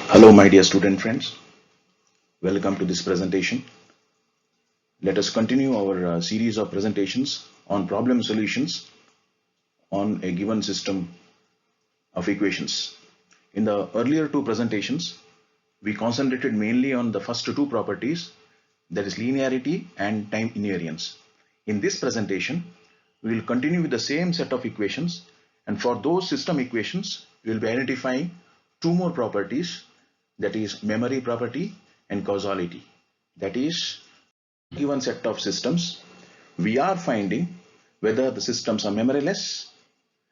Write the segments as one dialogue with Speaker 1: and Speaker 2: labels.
Speaker 1: Hello, my dear student friends. Welcome to this presentation. Let us continue our series of presentations on problem solutions on a given system of equations. In the earlier two presentations, we concentrated mainly on the first two properties, that is linearity and time invariance. In this presentation, we will continue with the same set of equations, and for those system equations, we will be identifying two more properties, that is memory property and causality. That is, given set of systems, we are finding whether the systems are memoryless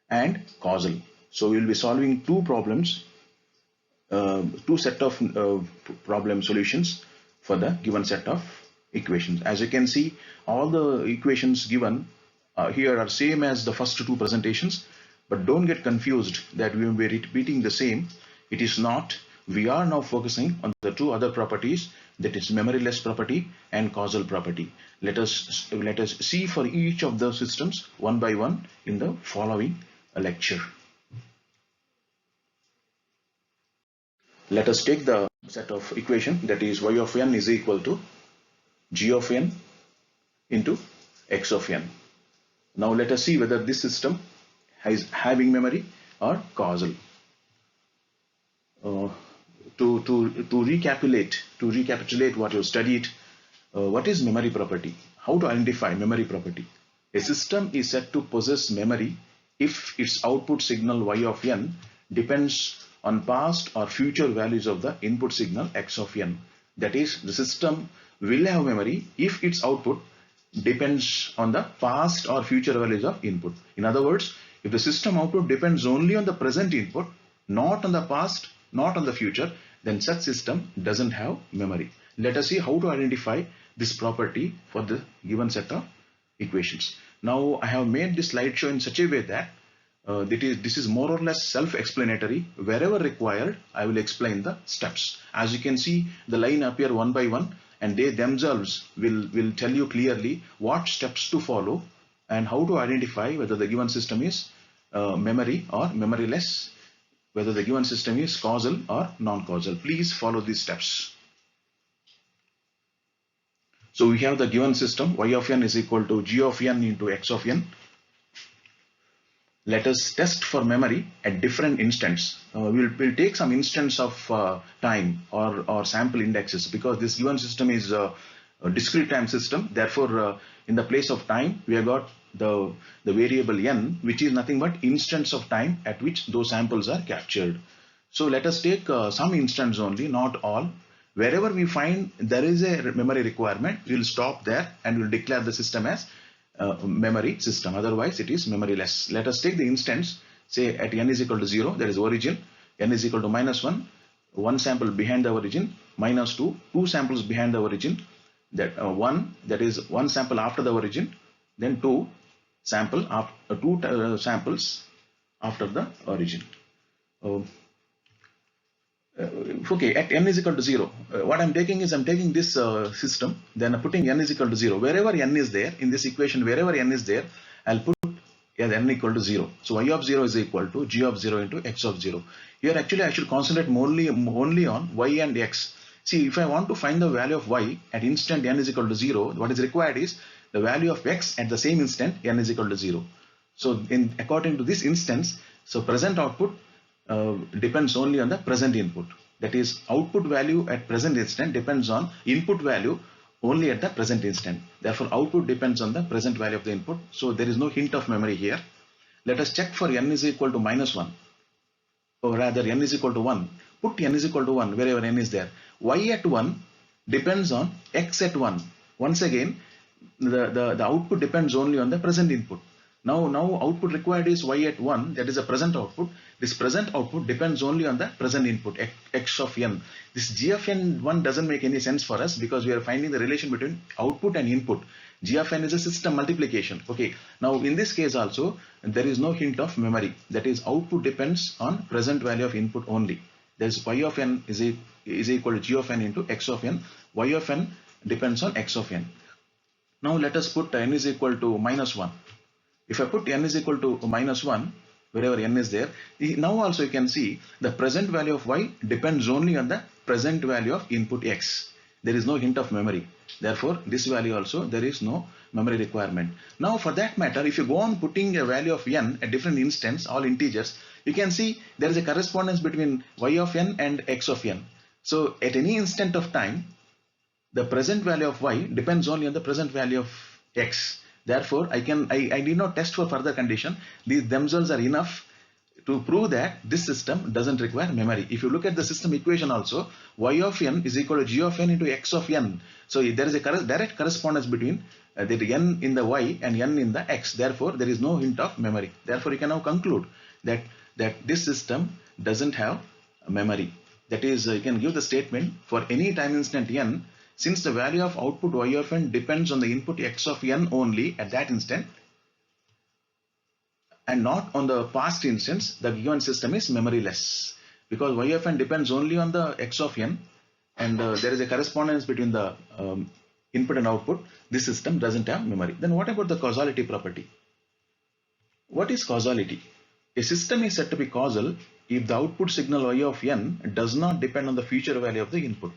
Speaker 1: and causal. So we will be solving two problems, two set of problem solutions for the given set of equations. As you can see, all the equations given here are same as the first two presentations, but don't get confused that we will be repeating the same. It is not. We are now focusing on the two other properties, that is memoryless property and causal property. Let us see for each of those systems one by one in the following lecture. Let us take the set of equation, that is y of n is equal to g of n into x of n. Now let us see whether this system is having memory or causal. To recapitulate what you studied, what is memory property? How to identify memory property? A system is said to possess memory if its output signal y of n depends on past or future values of the input signal x of n. That is, the system will have memory if its output depends on the past or future values of input. In other words, if the system output depends only on the present input, not on the past, not on the future, then such system doesn't have memory. Let us see how to identify this property for the given set of equations. Now I have made this slideshow in such a way that this is more or less self-explanatory. Wherever required, I will explain the steps. As you can see, the line appear one by one, and they themselves will tell you clearly what steps to follow and how to identify whether the given system is memory or memoryless, whether the given system is causal or non-causal. Please follow these steps. So we have the given system y of n is equal to g of n into x of n. Let us test for memory at different instants. We'll take some instance of time or sample indexes, because this given system is a discrete time system. Therefore, in the place of time, we have got the variable n, which is nothing but instance of time at which those samples are captured. So let us take some instance only, not all. Wherever we find there is a memory requirement, we'll stop there and we'll declare the system as memory system. Otherwise, it is memoryless. Let us take the instance, say at n is equal to 0, there is origin, n is equal to -1, one sample behind the origin, -2, two samples behind the origin, that 1, that is one sample after the origin, then two samples after the origin. Okay, at n is equal to 0, what I'm taking is I'm taking this system, then putting n is equal to 0. Wherever n is there in this equation, wherever n is there, I'll put n equal to 0. So y of 0 is equal to g of 0 into x of 0. Here actually I should concentrate only on y and x. See, if I want to find the value of y at instant n is equal to 0, what is required is the value of x at the same instant n is equal to 0. So according to this instance, so present output depends only on the present input. That is, output value at present instant depends on input value only at the present instant. Therefore, output depends on the present value of the input. So there is no hint of memory here. Let us check for n is equal to -1, or rather n is equal to 1. Put n is equal to 1 wherever n is there. Y at 1 depends on x at 1. Once again, the output depends only on the present input. Now output required is y at 1, that is a present output. This present output depends only on the present input, x of n. This g of n1 doesn't make any sense for us, because we are finding the relation between output and input. G of n is a system multiplication. Okay, now in this case also, there is no hint of memory. That is, output depends on present value of input only. That is, y of n is equal to g of n into x of n. Y of n depends on x of n. Now let us put n is equal to -1. If I put n is equal to -1, wherever n is there. Now also you can see the present value of y depends only on the present value of input x. There is no hint of memory. Therefore, this value also there is no memory requirement. Now for that matter, if you go on putting a value of n at different instance, all integers, you can see there is a correspondence between y of n and x of n. So at any instant of time, the present value of y depends only on the present value of x. Therefore, I need not test for further condition. These themselves are enough to prove that this system doesn't require memory. If you look at the system equation also, y of n is equal to g of n into x of n. So there is a direct correspondence between the n in the y and n in the x. Therefore, there is no hint of memory. Therefore, you can now conclude that this system doesn't have memory. That is, you can give the statement for any time instant n, since the value of output y of n depends on the input x of n only at that instant and not on the past instance, the given system is memoryless. Because y of n depends only on the x of n and there is a correspondence between the input and output, this system doesn't have memory. Then what about the causality property? What is causality? A system is said to be causal if the output signal y of n does not depend on the future value of the input.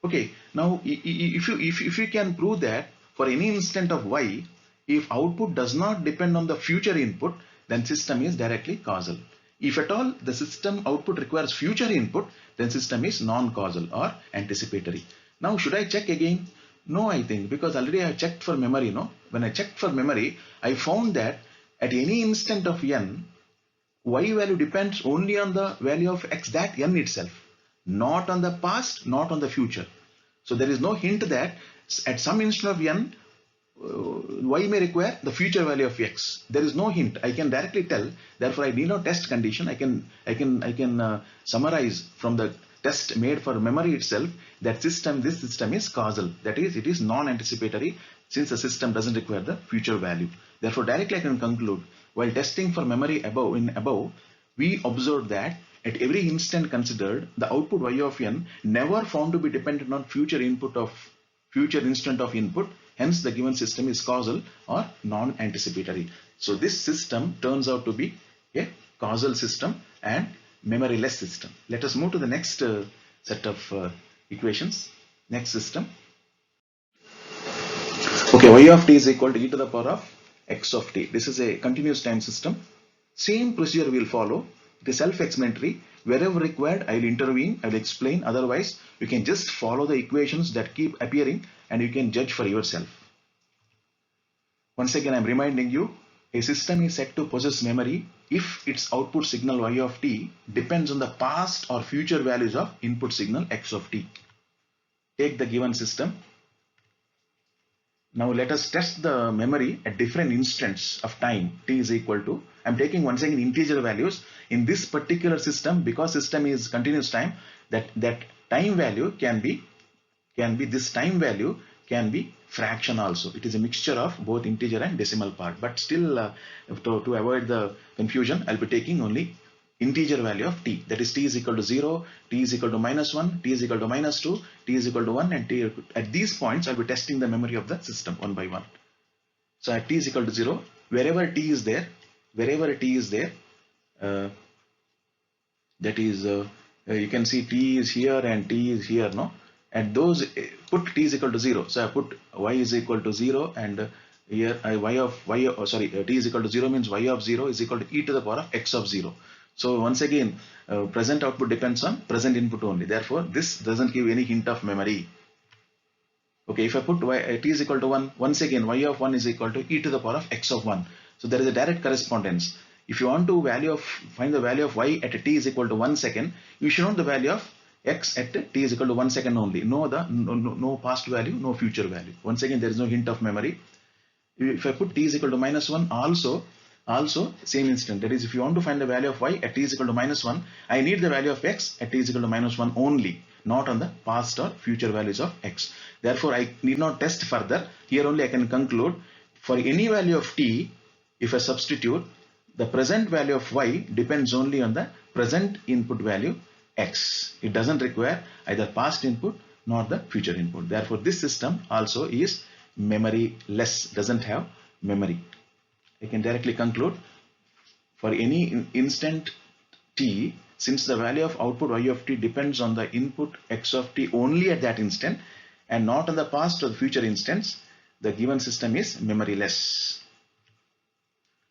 Speaker 1: Okay, now if you can prove that for any instant of y, if output does not depend on the future input, then system is directly causal. If at all the system output requires future input, then system is non-causal or anticipatory. Now should I check again? No, I think, because already I have checked for memory. No, when I checked for memory, I found that at any instant of n, y value depends only on the value of x, that n itself, not on the past, not on the future. So there is no hint that at some instant of n, y may require the future value of x. There is no hint. I can directly tell. Therefore, I need no test condition. I can summarize from the test made for memory itself that this system is causal. That is, it is non-anticipatory since the system doesn't require the future value. Therefore, directly I can conclude, while testing for memory above, we observed that at every instant considered, the output y of n never found to be dependent on future instant of input. Hence, the given system is causal or non-anticipatory. So this system turns out to be a causal system and memoryless system. Let us move to the next set of equations. Next system. Okay, y of t is equal to e to the power of x of t. This is a continuous time system. Same procedure will follow. It is self-explanatory. Wherever required, I will intervene, I will explain. Otherwise, you can just follow the equations that keep appearing and you can judge for yourself. Once again, I am reminding you, a system is said to possess memory if its output signal y of t depends on the past or future values of input signal x of t. Take the given system. Now let us test the memory at different instants of time. T is equal to, I am taking once again integer values. In this particular system, because system is continuous time, that time value can be this time value can be fraction also. It is a mixture of both integer and decimal part. But still, to avoid the confusion, I'll be taking only integer value of t. That is t is equal to 0, t is equal to -1, t is equal to -2, t is equal to 1, and t. At these points, I'll be testing the memory of the system one by one. So at t is equal to 0, wherever t is there, that is, you can see t is here and t is here, no? And those, put t is equal to 0. So I put y is equal to 0 and here t is equal to 0 means y of 0 is equal to e to the power of x of 0. So once again, present output depends on present input only. Therefore, this doesn't give any hint of memory. Okay, if I put t is equal to 1, once again y of 1 is equal to e to the power of x of 1. So there is a direct correspondence. If you want to find the value of y at t is equal to 1 second, you should know the value of x at t is equal to 1 second only. No past value, no future value. Once again, there is no hint of memory. If I put t is equal to -1, also same instant. That is, if you want to find the value of y at t is equal to -1, I need the value of x at t is equal to -1 only, not on the past or future values of x. Therefore, I need not test further. Here only I can conclude, for any value of t, if I substitute, the present value of y depends only on the present input value x. It doesn't require either past input nor the future input. Therefore, this system also is memoryless, doesn't have memory. I can directly conclude, For any instant t, since the value of output y of t depends on the input x of t only at that instant and not on the past or the future instance, the given system is memoryless.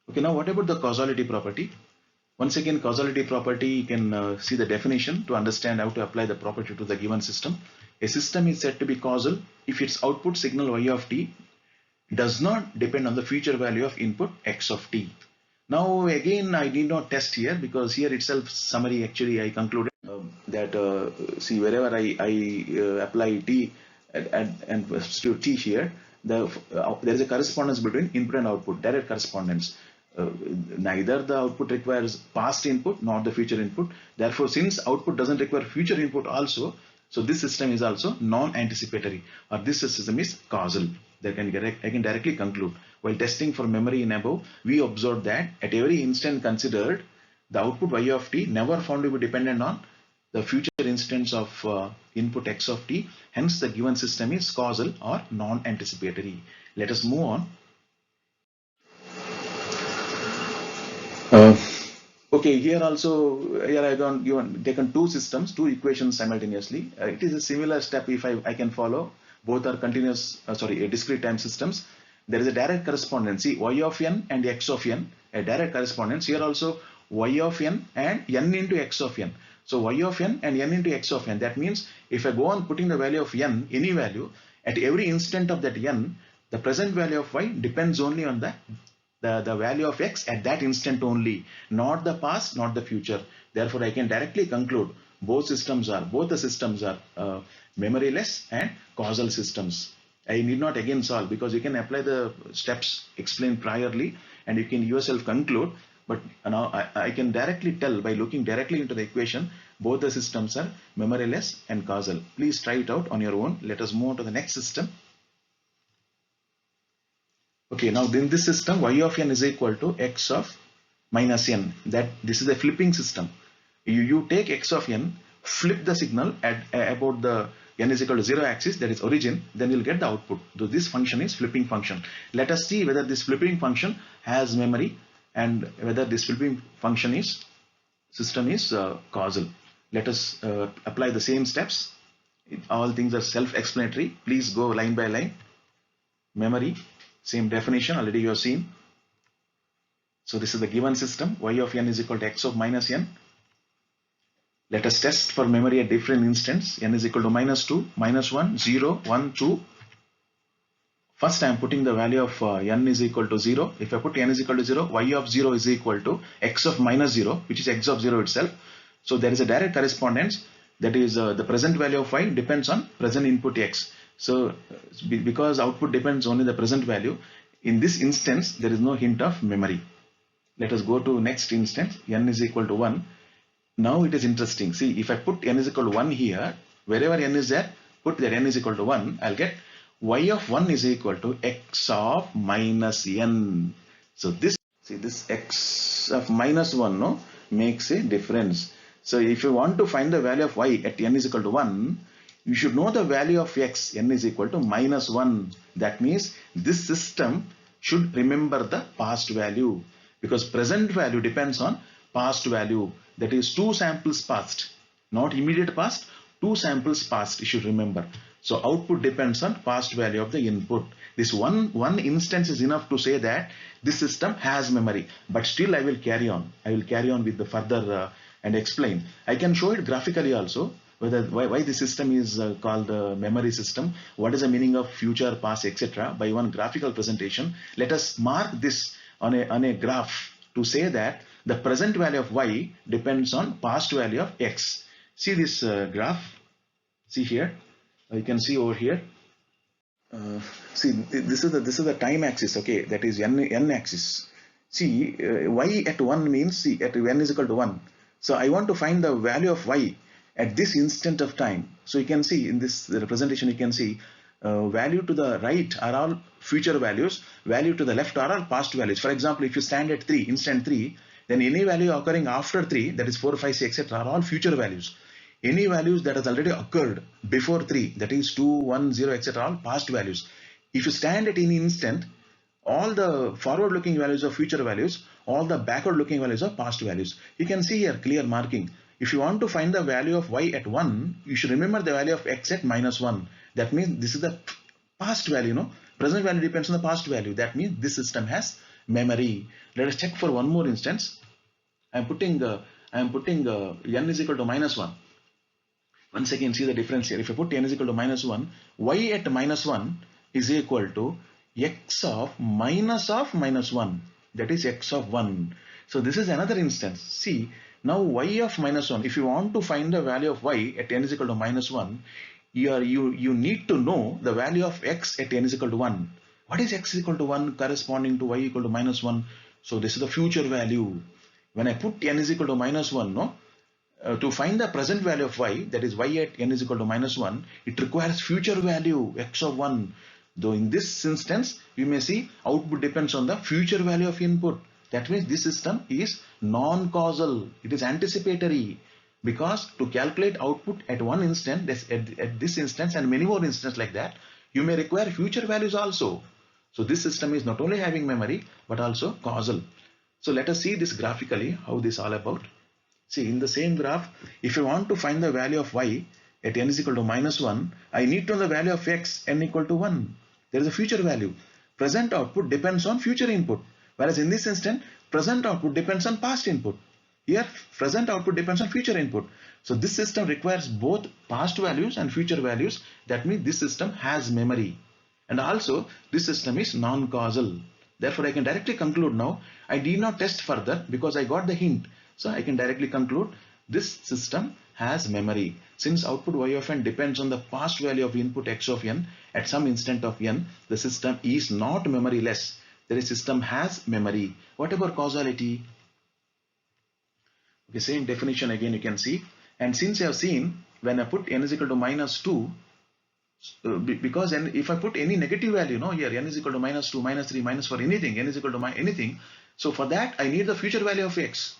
Speaker 1: Okay, now what about the causality property? Once again, causality property, you can see the definition to understand how to apply the property to the given system. A system is said to be causal if its output signal y of t does not depend on the future value of input x of t. Now again, I need not test here because here itself summary actually I concluded that see, wherever I apply t and substitute t here, there is a correspondence between input and output, direct correspondence. Neither the output requires past input nor the future input. Therefore, since output doesn't require future input also, so this system is also non-anticipatory, or this system is causal. I can directly conclude. While testing for memory in above, we observed that at every instant considered, the output y of t never found to be dependent on the future instance of input x of t. Hence, the given system is causal or non-anticipatory. Let us move on. Okay, here also, here I have taken two systems, two equations simultaneously. It is a similar step if I can follow. Both are continuous, discrete time systems. There is a direct correspondence, see, y of n and x of n, a direct correspondence. Here also y of n and n into x of n. So y of n and n into x of n. That means if I go on putting the value of n, any value, at every instant of that n, the present value of y depends only on the value of x at that instant only, not the past, not the future. Therefore, I can directly conclude both the systems are memoryless and causal systems. I need not again solve because you can apply the steps explained priorly and you can yourself conclude. But now I can directly tell by looking directly into the equation, both the systems are memoryless and causal. Please try it out on your own. Let us move on to the next system. Okay, now in this system, y of n is equal to x of minus n. This is a flipping system. You take x of n, flip the signal at about the n is equal to 0 axis, that is origin, then you'll get the output. So this function is flipping function. Let us see whether this flipping function has memory and whether this flipping function system is causal. Let us apply the same steps. All things are self-explanatory. Please go line by line. Memory, same definition already you have seen. So this is the given system, y of n is equal to x of minus n. Let us test for memory at different instants. N is equal to minus 2, minus 1, 0, 1, 2. First I am putting the value of n is equal to 0. If I put n is equal to 0, y of 0 is equal to x of minus 0, which is x of 0 itself. So there is a direct correspondence, that is the present value of y depends on present input x. So because output depends only the present value, in this instance there is no hint of memory. Let us go to next instance, n is equal to 1. Now it is interesting. See, if I put n is equal to 1 here, wherever n is there, put that n is equal to 1, I'll get y of 1 is equal to x of minus n. So this x of minus 1 makes a difference. So if you want to find the value of y at n is equal to 1, you should know the value of x, n is equal to minus 1. That means this system should remember the past value, because present value depends on past value. That is 2 samples past, not immediate past, 2 samples past, you should remember. So output depends on past value of the input. This one instance is enough to say that this system has memory. But still I will carry on. I will carry on with the further and explain. I can show it graphically also, why the system is called the memory system, what is the meaning of future, past, etc. by one graphical presentation. Let us mark this on a graph to say that the present value of y depends on past value of x. See this graph. See here. You can see over here. See, this is the time axis. Okay, that is n axis. See, y at 1 means, see, at n is equal to 1. So I want to find the value of y at this instant of time. So you can see in this representation, you can see value to the right are all future values, value to the left are all past values. For example, if you stand at 3, instant 3, then any value occurring after 3, that is 4, 5, 6, etc. are all future values. Any values that has already occurred before 3, that is 2, 1, 0, etc. are all past values. If you stand at any instant, all the forward looking values of future values all the backward looking values of past values. You can see here clear marking. If you want to find the value of y at 1, you should remember the value of x at -1. That means this is the past value, no? Present value depends on the past value. That means this system has memory. Let us check for one more instance. I am putting n is equal to -1. Once again, see the difference here. If I put n is equal to -1, y at -1 is equal to x of -1. That is x of 1. So this is another instance. See, now y of -1. If you want to find the value of y at n is equal to -1, you need to know the value of x at n is equal to 1. What is x equal to 1 corresponding to y equal to -1? So this is the future value. When I put n is equal to -1, no, to find the present value of y, that is y at n is equal to -1, it requires future value x of 1. Though in this instance, you may see output depends on the future value of input. That means this system is non-causal. It is anticipatory, because to calculate output at one instance, at this instance and many more instances like that, you may require future values also. So this system is not only having memory but also causal. So let us see this graphically, how this all about. See, in the same graph, if I want to find the value of y at n is equal to -1, I need to know the value of x n equal to 1. There is a future value. Present output depends on future input, whereas in this instance, present output depends on past input. Here, present output depends on future input. So this system requires both past values and future values. That means this system has memory. And also, this system is non-causal. Therefore, I can directly conclude now. I did not test further because I got the hint. So I can directly conclude this system has memory. Since output y of n depends on the past value of input x of n at some instant of n, the system is not memoryless. The system has memory. What about causality? Okay, same definition again you can see. And since you have seen, when I put n is equal to -2, because if I put any negative value, no, here n is equal to -2, -3, -4, anything, n is equal to anything. So for that, I need the future value of x.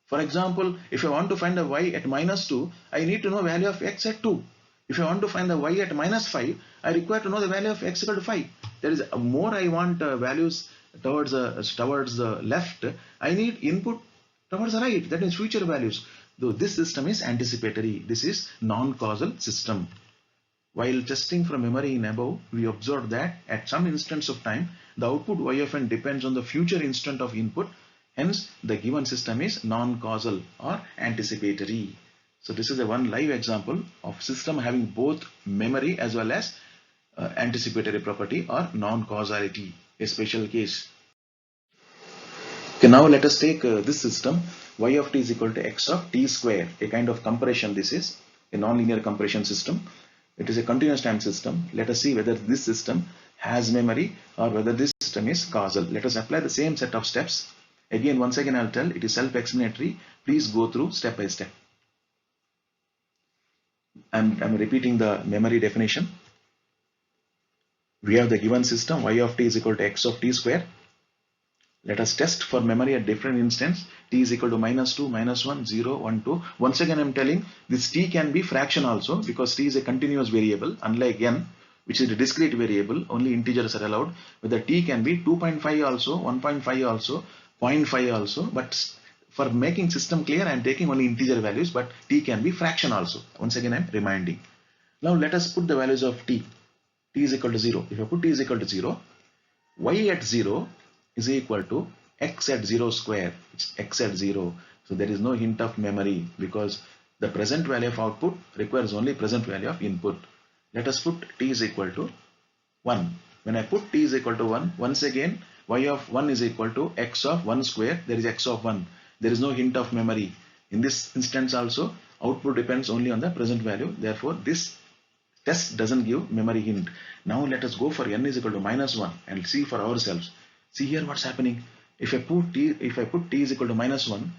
Speaker 1: For example, if I want to find the y at -2, I need to know value of x at 2. If I want to find the y at -5, I require to know the value of x equal to 5. There is more I want values towards the left, I need input towards the right, that means future values. Though this system is anticipatory, this is non-causal system. While testing from memory in above, we observed that at some instance of time, the output y of n depends on the future instant of input. Hence, the given system is non-causal or anticipatory. So this is a one live example of system having both memory as well as anticipatory property or non-causality, a special case. Okay, now let us take this system y of t is equal to x of t square, a kind of compression. This is a non-linear compression system. It is a continuous time system. Let us see whether this system has memory or whether this system is causal. Let us apply the same set of steps. Again, once again, I'll tell it is self-explanatory. Please go through step by step. I'm repeating the memory definition. We have the given system y of t is equal to x of t square. Let us test for memory at different instance. T is equal to -2, -1, 0, 1, 2. Once again, I'm telling this t can be fraction also, because t is a continuous variable, unlike n, which is a discrete variable. Only integers are allowed. Whether t can be 2.5 also, 1.5 also, 0.5 also. But for making system clear, I'm taking only integer values, but t can be fraction also. Once again, I'm reminding. Now let us put the values of t. T is equal to 0. If I put t is equal to 0, y at 0 is equal to x at 0 square. It's x at 0. So there is no hint of memory, because the present value of output requires only present value of input. Let us put t is equal to 1. When I put t is equal to 1, once again y of 1 is equal to x of 1 square. There is x of 1. There is no hint of memory. In this instance also, output depends only on the present value. Therefore, this test doesn't give memory hint. Now let us go for n is equal to -1 and see for ourselves. See here what's happening. If I put t is equal to -1,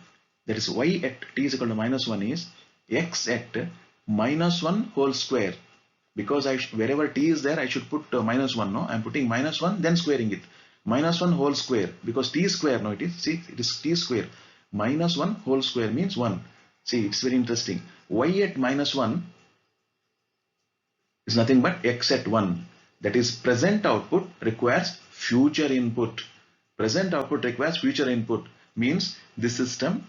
Speaker 1: that is y at t is equal to -1 is x at -1 whole square. Because wherever t is there, I should put -1. No, I'm putting -1 then squaring it. -1 whole square, because t square. No, it is. See, it is t square. -1 whole square means 1. See, it's very interesting. Y at -1 is nothing but x at 1. That is, present output requires future input. Present output requires future input. means this system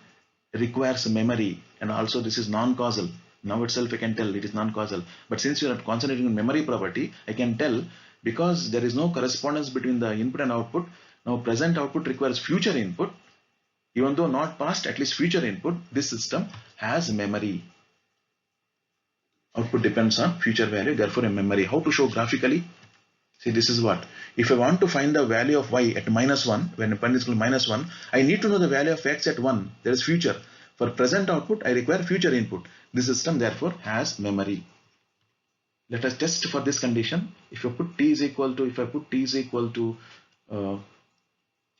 Speaker 1: requires memory, and also this is non-causal. Now itself I can tell it is non-causal, but since you are concentrating on memory property, I can tell because there is no correspondence between the input and output. Now present output requires future input, even though not past, at least future input. This system has memory. Output depends on future value, therefore a memory. How to show graphically? See, this is what. If I want to find the value of y at -1, when n is equal to -1, I need to know the value of x at 1. There is future. For present output, I require future input. This system therefore has memory. Let us test for this condition. If I put t is equal to, -2, if I put t is equal to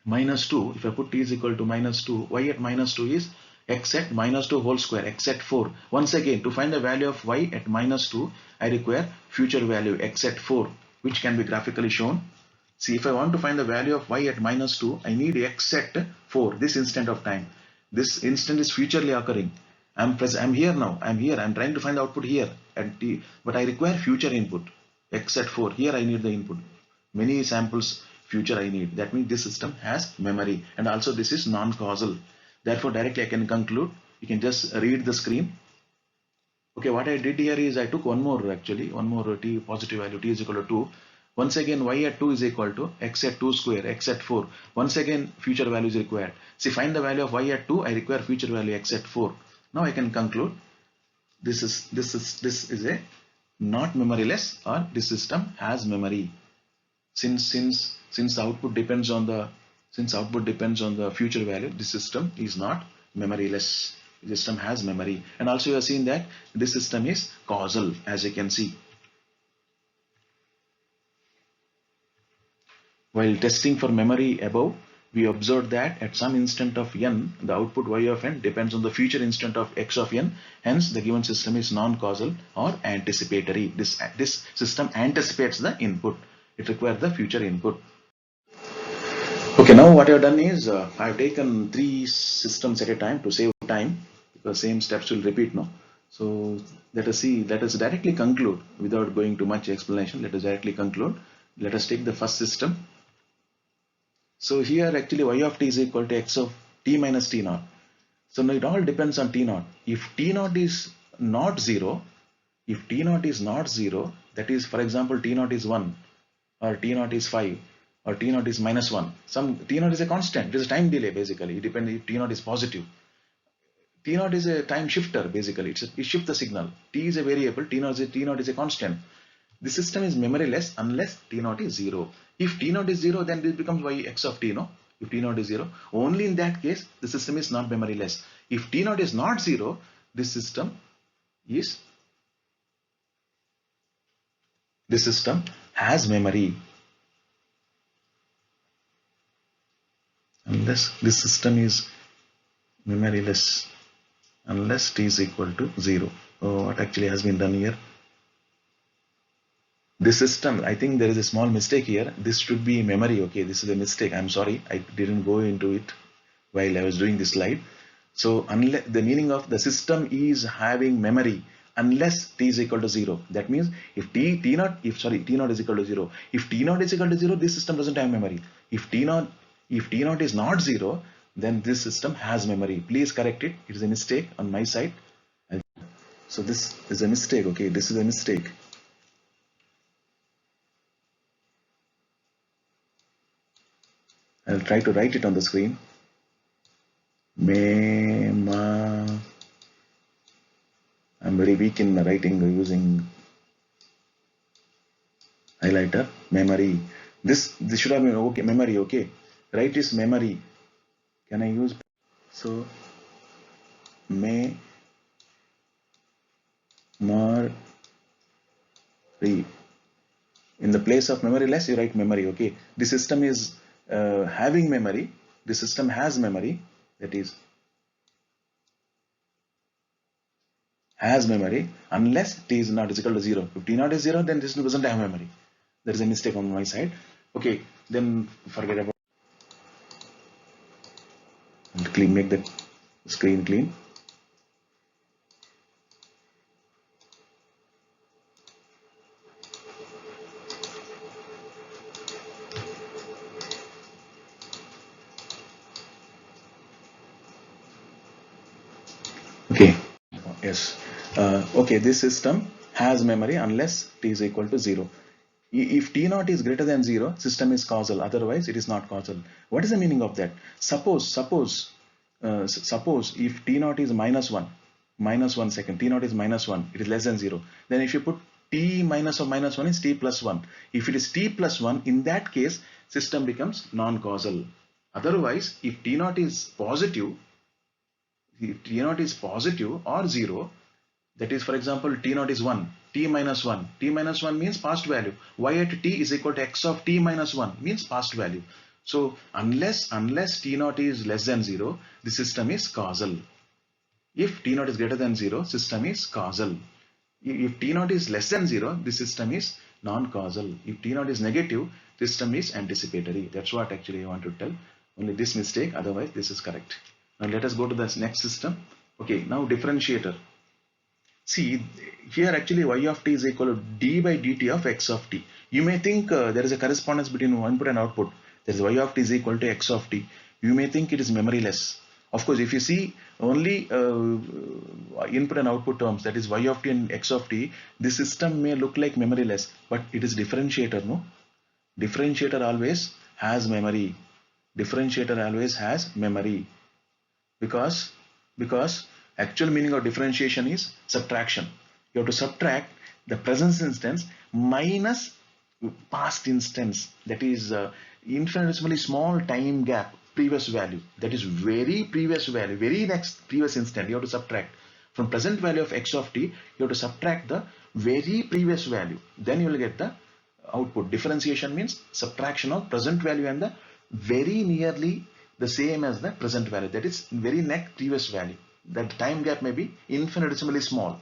Speaker 1: -2, y at -2 is x at -2 whole square, x at 4. Once again, to find the value of y at -2, I require future value x at 4, which can be graphically shown. See, if I want to find the value of y at -2, I need x at 4, this instant of time. This instant is futurely occurring. I'm here now, I'm trying to find the output here at t, but I require future input, x at 4. Here I need the input. Many samples future I need. That means this system has memory, and also this is non-causal. Therefore, directly I can conclude. You can just read the screen. Okay, what I did here is I took one more t positive value, t is equal to 2. Once again, y at 2 is equal to x at 2 square, x at 4. Once again, future value is required. See, find the value of y at 2, I require future value x at 4. Now I can conclude this is a not memoryless, or this system has memory. Since the output depends on the future value, this system is not memoryless. The system has memory, and also you have seen that this system is causal, as you can see. While testing for memory above, we observed that at some instant of n, the output y of n depends on the future instant of x of n. Hence, the given system is non-causal or anticipatory. This system anticipates the input. It requires the future input. Okay, now what I have done is I have taken 3 systems at a time to save time, because same steps will repeat now. So let us directly conclude without going to much explanation. Let us directly conclude. Let us take the first system. So here actually y of t is equal to x of t minus t naught. So now it all depends on t naught. If t naught is not 0, that is, for example, t naught is 1, or t naught is 5, or t naught is -1. Some t naught is a constant. It is a time delay basically. It depends if t naught is positive. T naught is a time shifter basically. It shifts the signal. T is a variable. T naught is a constant. The system is memoryless unless t naught is 0. If t naught is 0, then this becomes y x of t, no? If t naught is 0, only in that case the system is not memoryless. If t naught is not 0, this system has memory. Unless this system is memoryless, unless t is equal to 0. So what actually has been done here? This system, I think there is a small mistake here. This should be memory. Okay, this is a mistake. I'm sorry, I didn't go into it while I was doing this slide. So unless the meaning of the system is having memory unless t is equal to 0. That means if t naught is equal to 0. If t naught is equal to 0, this system doesn't have memory. If t naught is not 0, then this system has memory. Please correct it. It is a mistake on my side. So this is a mistake. Okay, this is a mistake. I'll try to write it on the screen. I'm very weak in writing using highlighter. Memory. This should have been okay. Memory. Okay. Write is memory. Can I use? So memory. In the place of memoryless, you write memory. Okay. The system is having memory. The system has memory. That is, has memory unless t is not equal to 0. If t naught is 0, then this doesn't have memory. There is a mistake on my side. Okay, then forget about it. Make the screen clean. Okay, this system has memory unless t is equal to 0. If t naught is greater than 0, system is causal, otherwise it is not causal. What is the meaning of that? Suppose if t naught is minus 1 second, t naught is minus 1, it is less than 0. Then if you put t minus of minus 1 is t plus 1. If it is t plus 1, in that case, system becomes non-causal. Otherwise, if t naught is positive, if t naught is positive or 0, that is, for example, t naught is 1, t minus 1. T minus 1 means past value. Y at t is equal to x of t minus 1 means past value. So unless t naught is less than 0, the system is causal. If t naught is greater than 0, system is causal. If t naught is less than 0, the system is non-causal. If t naught is negative, system is anticipatory. That's what actually I want to tell. Only this mistake, otherwise this is correct. Now let us go to the next system. Okay, now differentiator. See, here actually y of t is equal to d by dt of x of t. You may think there is a correspondence between input and output. There is y of t is equal to x of t. You may think it is memoryless. Of course, if you see only input and output terms, that is y of t and x of t, the system may look like memoryless, but it is differentiator, no? Differentiator always has memory. Differentiator always has memory. Because actual meaning of differentiation is subtraction. You have to subtract the present instance minus past instance, that is infinitesimally small time gap, previous value, that is very previous value, very next previous instant. You have to subtract from present value of x of t, you have to subtract the very previous value, then you will get the output. Differentiation means subtraction of present value and the very nearly the same as the present value, that is very next previous value. That time gap may be infinitesimally small.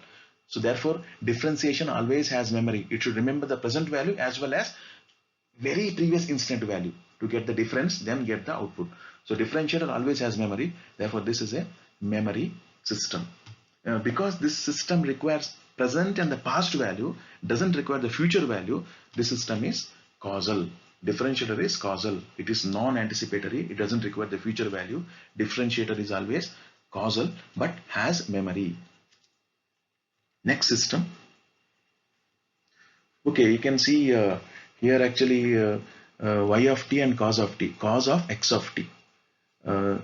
Speaker 1: So therefore, differentiation always has memory. It should remember the present value as well as very previous instant value to get the difference, then get the output. So differentiator always has memory. Therefore, this is a memory system. Because this system requires present and the past value, doesn't require the future value, this system is causal. Differentiator is causal. It is non-anticipatory. It doesn't require the future value. Differentiator is always causal but has memory. Next system. Okay, you can see here actually y of t and cos of t, cos of x of t.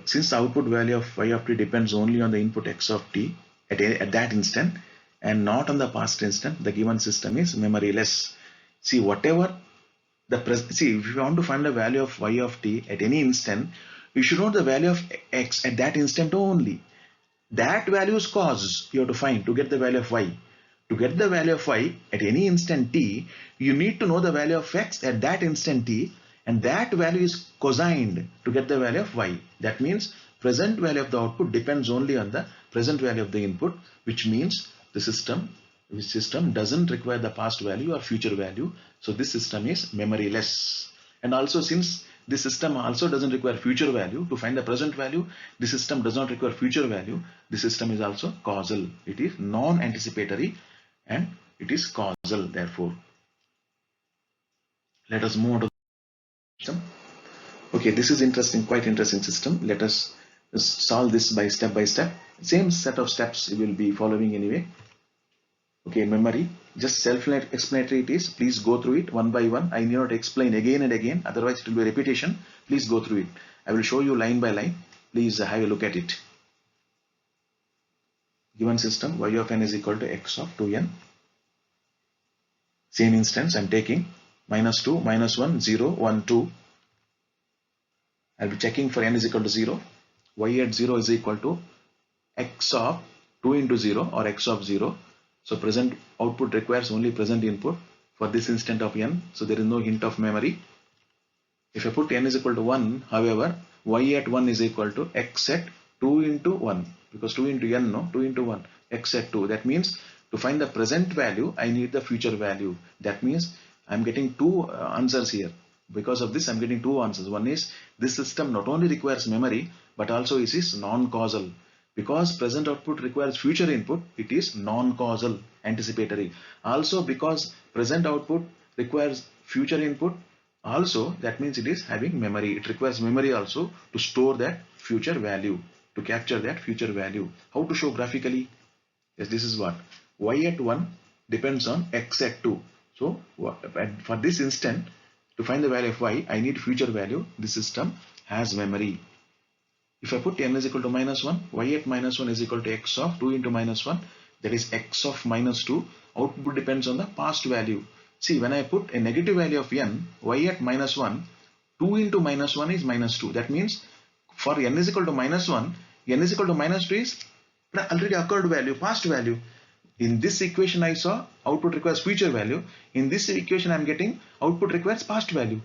Speaker 1: Since the output value of y of t depends only on the input x of t at that instant and not on the past instant, the given system is memoryless. See, whatever see, if you want to find the value of y of t at any instant, you should know the value of x at that instant only. That value is cos you have to find to get the value of y. To get the value of y at any instant t, you need to know the value of x at that instant t, and that value is cosigned to get the value of y. That means present value of the output depends only on the present value of the input, which means the system doesn't require the past value or future value. So this system is memoryless. And also, since this system also doesn't require future value to find the present value, the system does not require future value, the system is also causal. It is non-anticipatory and it is causal. Therefore, let us move on to the system. Okay, this is interesting, quite interesting system. Let us solve this by step. Same set of steps we will be following anyway. Okay, memory, just self-explanatory it is. Please go through it one by one. I need not explain again and again, otherwise it will be a repetition. Please go through it. I will show you line by line. Please have a look at it. Given system, y of n is equal to x of 2n. Same instance, I am taking -2, -1, 0, 1, 2. I will be checking for n is equal to 0. Y at 0 is equal to x of 2 into 0 or x of 0. So present output requires only present input for this instant of n. So there is no hint of memory. If I put n is equal to 1, however, y at 1 is equal to x at 2 into 1. Because 2 into n, no? 2 into 1, x at 2. That means to find the present value, I need the future value. That means I'm getting two answers here. Because of this, I'm getting two answers. One is, this system not only requires memory, but also it is non-causal. Because present output requires future input, it is non-causal, anticipatory. Also, because present output requires future input, also that means it is having memory. It requires memory also to store that future value, to capture that future value. How to show graphically? Yes, this is what. y at 1 depends on x at 2. So for this instant, to find the value of y, I need future value. The system has memory. If I put n is equal to minus 1, y at minus 1 is equal to x of 2 into minus 1, that is x of minus 2. Output depends on the past value. See, when I put a negative value of n, y at minus 1, 2 into minus 1 is minus 2. That means for n is equal to minus 1, n is equal to minus 2 is the already occurred value, past value. In this equation I saw output requires future value. In this equation I am getting output requires past value.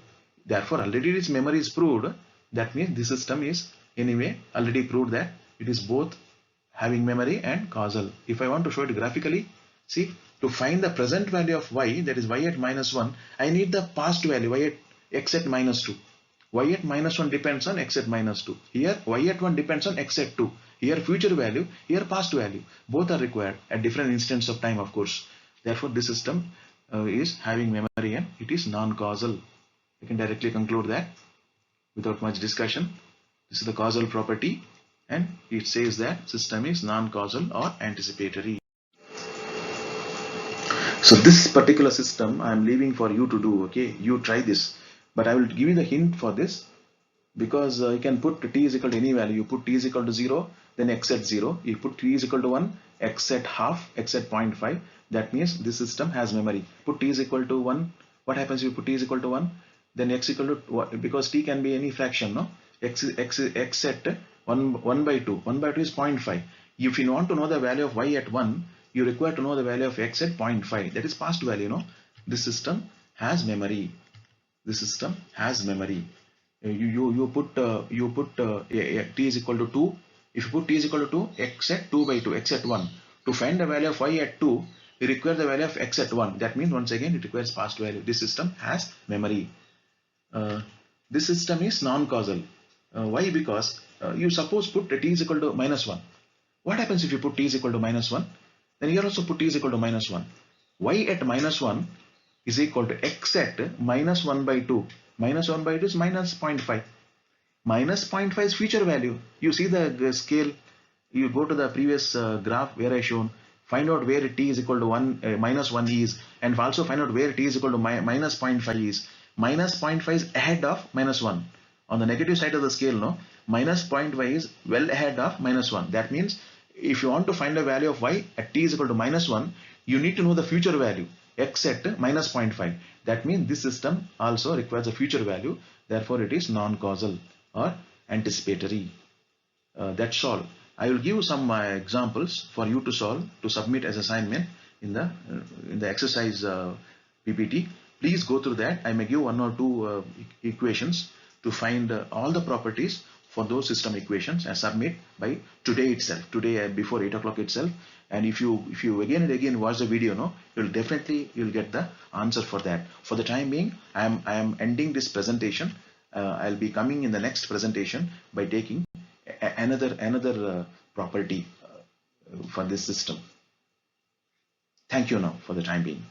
Speaker 1: Therefore already its memory is proved. That means this system is anyway already proved that it is both having memory and causal. If I want to show it graphically, see, to find the present value of y, that is y at minus 1, I need the past value, y at x at minus 2. Y at minus 1 depends on x at minus 2. Here y at 1 depends on x at 2. Here future value, here past value. Both are required at different instants of time, of course. Therefore this system is having memory and it is non-causal. You can directly conclude that without much discussion. This is the causal property and it says that system is non-causal or anticipatory. So this particular system I am leaving for you to do, okay? You try this, but I will give you the hint for this, because you can put t is equal to any value. You put t is equal to 0, then x at 0. You put t is equal to 1, x at half, x at 0.5. That means this system has memory. Put t is equal to 1. What happens if you put t is equal to 1? Then x equal to, because t can be any fraction, no? X at 1 by 2. 1 by 2 is 0.5. If you want to know the value of y at 1, you require to know the value of x at 0.5. That is past value, no? This system has memory. This system has memory. You put t is equal to 2. If you put t is equal to 2, x at 2 by 2, x at 1. To find the value of y at 2, you require the value of x at 1. That means once again it requires past value. This system has memory. This system is non-causal. Why? Because you suppose put t is equal to minus 1. What happens if you put t is equal to minus 1? Then here also put t is equal to minus 1. Y at minus 1 is equal to x at minus 1 by 2. Minus 1 by 2 is minus 0.5. Minus 0.5 is future value. You see the scale. You go to the previous graph where I shown. Find out where t is equal to 1, minus 1 is, and also find out where t is equal to minus 0.5 is. Minus 0.5 is ahead of minus 1. On the negative side of the scale, no, minus 0.5 is well ahead of minus 1. That means if you want to find a value of y at t is equal to minus 1, you need to know the future value, x at minus 0.5. That means this system also requires a future value. Therefore it is non-causal or anticipatory. That's all. I will give some examples for you to solve, to submit as assignment in the exercise PPT. Please go through that. I may give one or two equations to find all the properties for those system equations and submit by today itself, today before 8 o'clock itself. And if you again and again watch the video, no, you'll get the answer for that. For the time being, I am ending this presentation. I'll be coming in the next presentation by taking another property for this system. Thank you now for the time being.